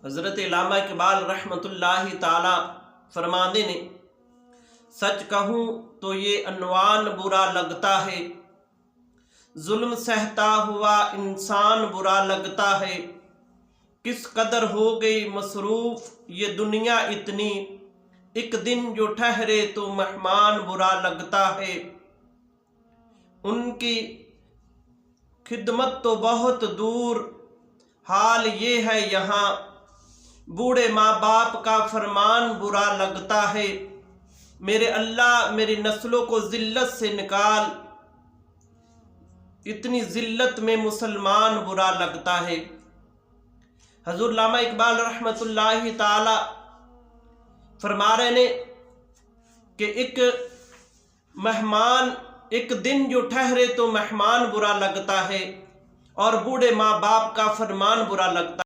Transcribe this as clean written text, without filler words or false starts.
حضرت علامہ اقبال رحمۃ اللہ تعالی فرماندے نے، سچ کہوں تو یہ عنوان برا لگتا ہے، ظلم سہتا ہوا انسان برا لگتا ہے، کس قدر ہو گئی مصروف یہ دنیا اتنی، ایک دن جو ٹھہرے تو مہمان برا لگتا ہے۔ ان کی خدمت تو بہت دور، حال یہ ہے یہاں، بوڑھے ماں باپ کا فرمان برا لگتا ہے۔ میرے اللہ میری نسلوں کو ذلت سے نکال، اتنی ذلت میں مسلمان برا لگتا ہے۔ حضور علامہ اقبال رحمۃ اللہ تعالی فرما رہے نے کہ ایک دن جو ٹھہرے تو مہمان برا لگتا ہے، اور بوڑھے ماں باپ کا فرمان برا لگتا ہے۔